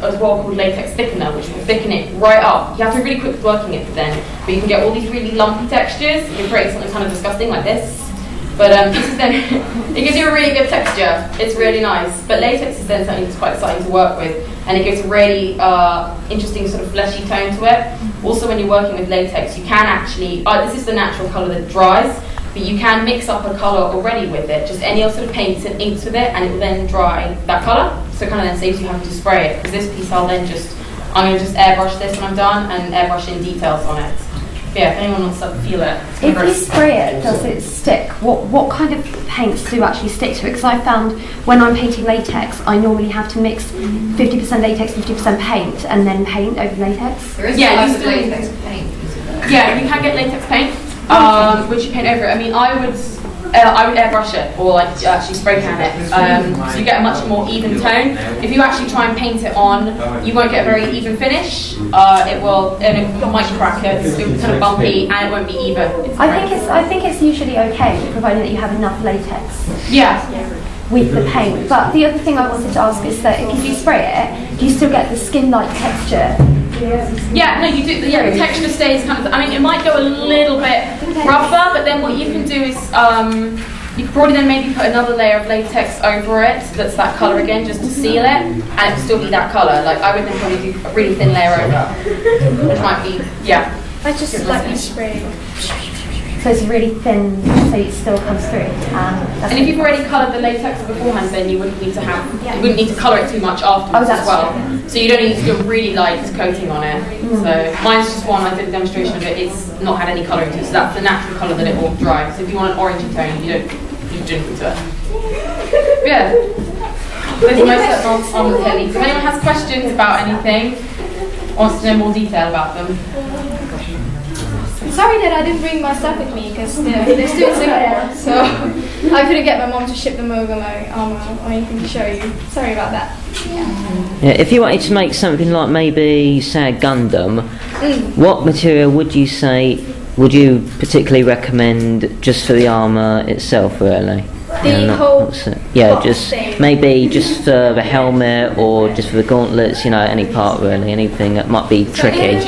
as well called latex thickener, which will thicken it right up. You have to be really quick with working it then, but you can get all these really lumpy textures. You can create something kind of disgusting like this. But this is then, it gives you a really good texture. It's really nice. But latex is then something that's quite exciting to work with, and it gives a really interesting sort of fleshy tone to it. Also, when you're working with latex, you can actually, this is the natural colour that dries, but you can mix up a colour already with it, just any sort of paints and inks with it, and it will then dry that colour. So it kind of then saves you having to spray it, because this piece I'm going to just airbrush this when I'm done, and airbrush in details on it. Yeah, if anyone wants to feel it. If you spray it, does it stick? What kind of paints do actually stick to it? Because I found when I'm painting latex, I normally have to mix 50% latex, 50% paint, and then paint over latex. There is latex paint. Yeah, you can get latex paint, which you paint over it. I mean, I would airbrush it, or like actually spray can it, so you get a much more even tone. If you actually try and paint it on, you won't get a very even finish. It might crack it. It's kind of bumpy, and it won't be even. I think it's usually okay, provided that you have enough latex. Yeah. With the paint. But the other thing I wanted to ask is that if you spray it, do you still get the skin-like texture? Yeah, no, you do. Yeah, the texture stays kind of. I mean, it might go a little bit rougher, but then what you can do is you could probably then maybe put another layer of latex over it that's that colour again, just to seal it, and it will still be that colour. Like I would then probably do a really thin layer over, which might be I just like you spray. So it's really thin, so it still comes through. And if you've already coloured the latex beforehand, then you wouldn't need to you wouldn't need to colour it too much afterwards as well. True. So you don't need to do a really light coating on it. So mine's just one. I did a demonstration of it. It's not had any colouring to it, so that's the natural colour that it will dry. So if you want an orangey tone, you don't do anything to it. But yeah, there's most on the techniques. If anyone has questions about anything, wants to know more detail about them. Sorry that I didn't bring my stuff with me because they're still in Singapore, so I couldn't get my mom to ship them over my armour or anything to show you. Sorry about that. Yeah, if you wanted to make something like maybe, say, a Gundam, what material would you particularly recommend just for the armour itself, really? The whole just thing. Maybe just for the helmet or just for the gauntlets, any part really, anything that might be tricky.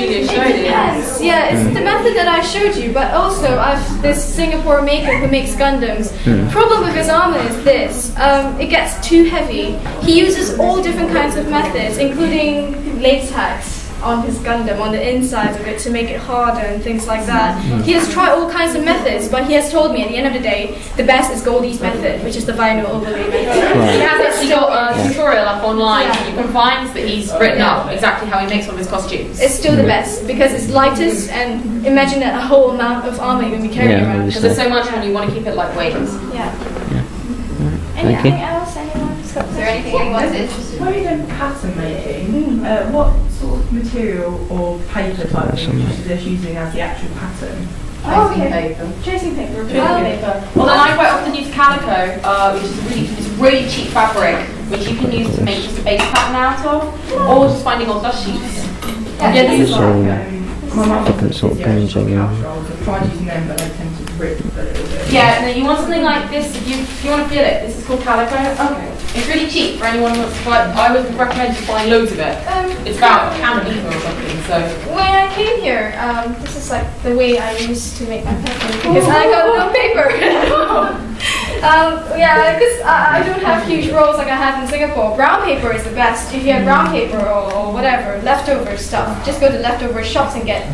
Yes, yeah, it's the method that I showed you, but also I've this Singapore maker who makes Gundams. Problem with his armor is this, it gets too heavy. He uses all different kinds of methods, including latex on his Gundam, on the insides of it, to make it harder and things like that. He has tried all kinds of methods, but he has told me at the end of the day, the best is Goldie's method, which is the vinyl overlay method. He has actually got a tutorial up online you can find that he's written up exactly how he makes one of his costumes. It's still the best, because it's lightest, and imagine that a whole amount of armor you're going to be carrying around. Because there's so much and you want to keep it lightweight. Anything else? Is there anything anyone's interested in? When you're doing pattern making, what sort of material or paper type are you using as the actual pattern? Tracing paper. Tracing paper. Well, then I quite often use calico, which is a really cheap fabric, which you can use to make just a base pattern out of, or just finding old dust sheets. Different sort of painting. I've tried using them, but they tend to rip a little bit. Yeah, and then you want something like this, if you want to feel it, this is called calico. Okay. It's really cheap for anyone who wants to buy. I would recommend just buying loads of it. It's about £1 either or something, so. When I came here, this is like the way I used to make my pattern, because I got no paper. Because I don't have huge rolls like I have in Singapore. Brown paper is the best. If you have brown paper or whatever, leftover stuff, just go to leftover shops and get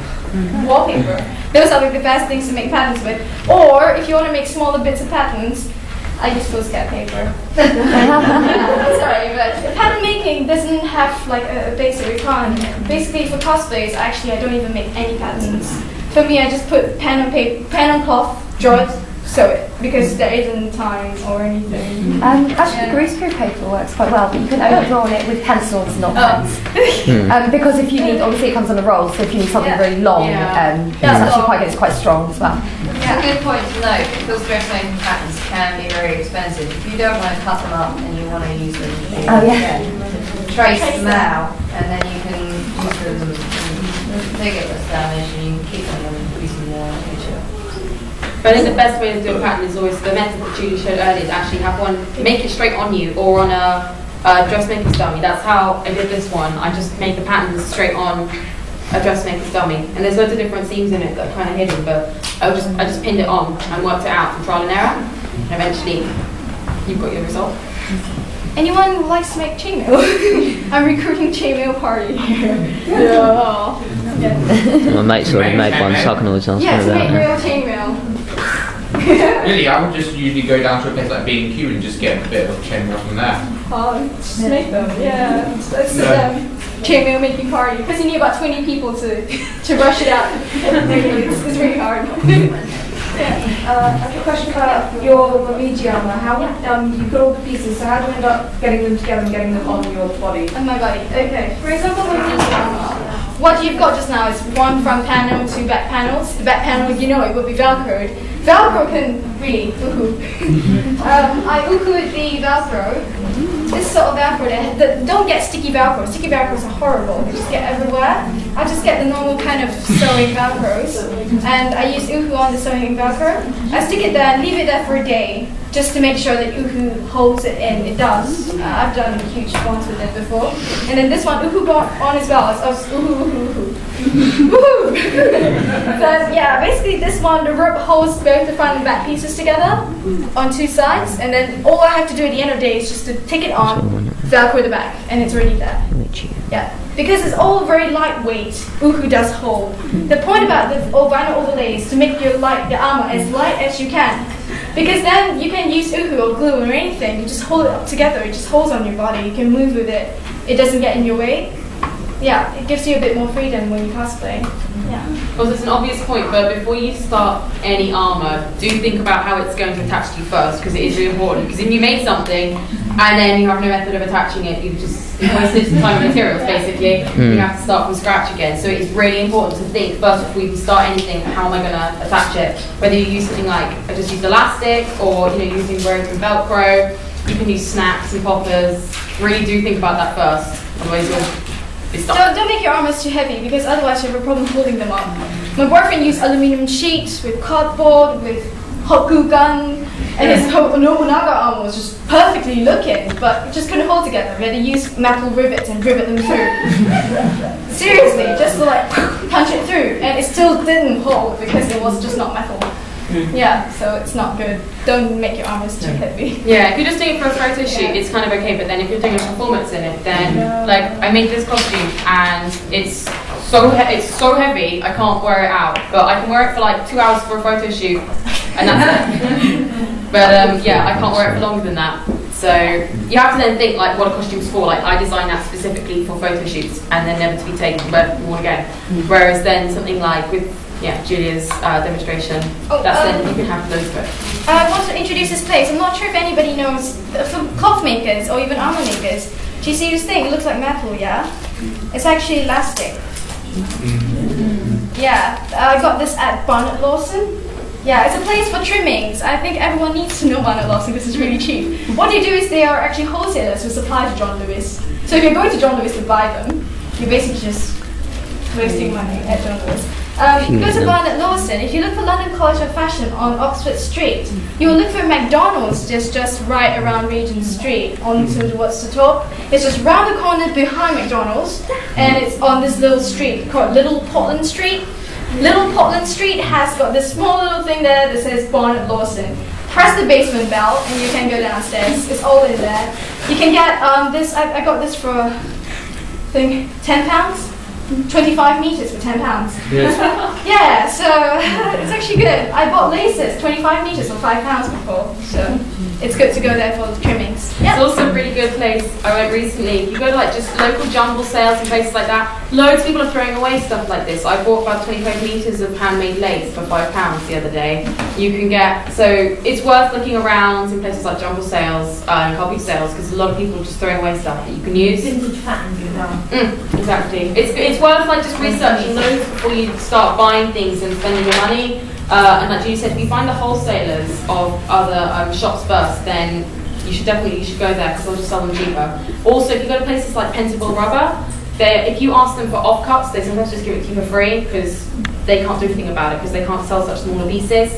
wallpaper. Those are like the best things to make patterns with. Or if you want to make smaller bits of patterns, I use foolscap paper. Sorry, but pattern making doesn't have like a basic requirement. Basically for cosplays, actually I don't even make any patterns. For me, I just put pen on cloth, draw it, sew it, because there isn't time or anything. Actually, greaseproof paper works quite well, but you can overdraw it with pencils, not pens. Because if you need, obviously it comes on a roll, so if you need something really long, it's actually quite good, it's quite strong as well. It's a good point to note, because dressmaking patterns can be very expensive. If you don't want to cut them up and you want to use them, trace them out, and then you can use them and they get less damage, and you can keep them and use them more in the future. But I think the best way to do a pattern is always the method that Julie showed earlier, is actually have one, make it straight on you, or on a dressmaker's dummy. That's how I did this one. I just made the patterns straight on a dressmaker's dummy, and there's loads of different seams in it that are kind of hidden, but I just pinned it on and worked it out from trial and error, and eventually you've got your result. Anyone who likes to make chainmail? I'm recruiting chainmail party here. Yeah. My mate's already made one, so I can always ask Yeah, him to make about real chainmail. Really, I would just usually go down to a place like B&Q and just get a bit of chainmail from there. Just make them, yeah. It's chainmail making party. Because you need about 20 people to rush it out. It's really hard. I have a question about your Momiji armor. How you put all the pieces, so how do you end up getting them together and getting them on your body? On my body. Okay. For example, Momiji armor. What you've got just now is one front panel, two back panels. The back panel, you know, it will be Velcroed. Velcro can really I uhu'd the Velcro. This sort of Velcro, don't get sticky Velcro. Sticky Velcros are horrible. They just get everywhere. I just get the normal kind of sewing Velcros, and I use uhu on the sewing Velcro. I stick it there and leave it there for a day, just to make sure that uhu holds it in. It does. I've done huge bonds with it before. And then this one, uhu bond on as well. It's uhu. Woohoo! So yeah, basically this one, the rope holds both the front and back pieces together on two sides, and then all I have to do at the end of the day is just to take it on, Velcro the back, and it's already there. Yeah, because it's all very lightweight, uhu does hold. The point about the vinyl overlay is to make the armor as light as you can. Because then you can use uhu or glue or anything, you just hold it up together, it just holds on your body, you can move with it, it doesn't get in your way. Yeah, it gives you a bit more freedom when you cosplay. Yeah. Well, it's an obvious point, but before you start any armour, do think about how it's going to attach to you first, because it is really important. Because if you make something and then you have no method of attaching it, you've just wasted some time and materials, basically. You have to start from scratch again. So it is really important to think first before you start anything, how am I going to attach it? Whether you use something like, I just used elastic, or using rope and Velcro, you can use snaps and poppers. Really do think about that first, otherwise you'll don't make your armors too heavy, because otherwise you have a problem holding them up. My boyfriend used aluminum sheets with cardboard, with hot glue gun, and his Nobunaga armor was just perfectly looking, but it just couldn't hold together. We had to use metal rivets and rivet them through. Seriously, just to punch it through, and it still didn't hold because it was just not metal. Yeah, so it's not good. Don't make your armors too heavy. Yeah, if you're just doing it for a photo shoot, it's kind of okay, but then if you're doing a performance in it, then, like, I made this costume, and it's so heavy, I can't wear it out, but I can wear it for like 2 hours for a photo shoot, and that's it. But yeah, I can't wear it for longer than that. So you have to then think like what a costume's for. Like I designed that specifically for photo shoots, and then never to be taken worn again. Whereas then something like with Julia's demonstration, then you can have loads of it. I want to introduce this place. I'm not sure if anybody knows, for cloth makers or even armor makers, do you see this thing? It looks like metal, yeah? It's actually elastic. Yeah, I got this at Barnett Lawson. Yeah, it's a place for trimmings. I think everyone needs to know Barnett Lawson because it's really cheap. What they do is they are actually wholesalers who supply to John Lewis. So if you're going to John Lewis to buy them, you're basically just wasting money at John Lewis. You go to Barnett Lawson. If you look for London College of Fashion on Oxford Street, you will look for McDonald's just right around Regent Street, on towards the top. It's just round the corner behind McDonald's, and it's on this little street called Little Portland Street. Little Portland Street has got this small little thing there that says Barnett Lawson. Press the basement bell and you can go downstairs. It's all in there. You can get this, I got this for, I think, £10? 25 meters for £10. Yes. Yeah, so it's actually good. I bought laces, 25 meters for £5 before, so it's good to go there for the trimmings. It's also a really good place. I went recently. You go to like just local jumble sales and places like that. Loads of people are throwing away stuff like this. I bought about 25 meters of handmade lace for £5 the other day. You can get, so it's worth looking around in places like jumble sales and hobby sales, because a lot of people are just throwing away stuff that you can use. Vintage pattern, you know. Exactly. It's worth like just researching those before you start buying things and spending your money. And like you said, if you find the wholesalers of other shops first, then you should go there because they'll just sell them cheaper. Also, if you go to places like Pentonville Rubber, if you ask them for offcuts, they sometimes just give it to you for free because they can't do anything about it because they can't sell such smaller pieces.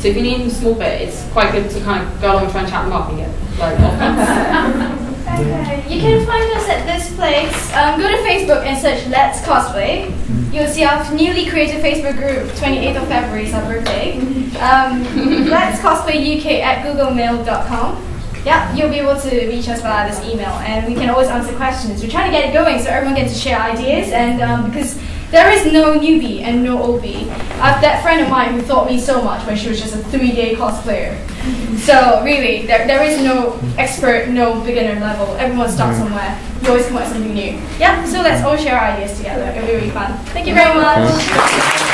So if you need a small bit, it's quite good to kind of go along and try and chat them up and get like offcuts. Okay, you can find us at this place. Go to Facebook and search Let's Cosplay. You'll see our newly created Facebook group, 28th of February is our birthday. Let's Cosplay UK at googlemail.com. Yeah, you'll be able to reach us via this email, and we can always answer questions. We're trying to get it going so everyone gets to share ideas, and because there is no newbie and no oldie. I have that friend of mine who taught me so much when she was just a 3-day cosplayer. So really, there is no expert, no beginner level. Everyone starts somewhere. You always come up with something new. Yeah, so let's all share our ideas together. It'll be really fun. Thank you very much.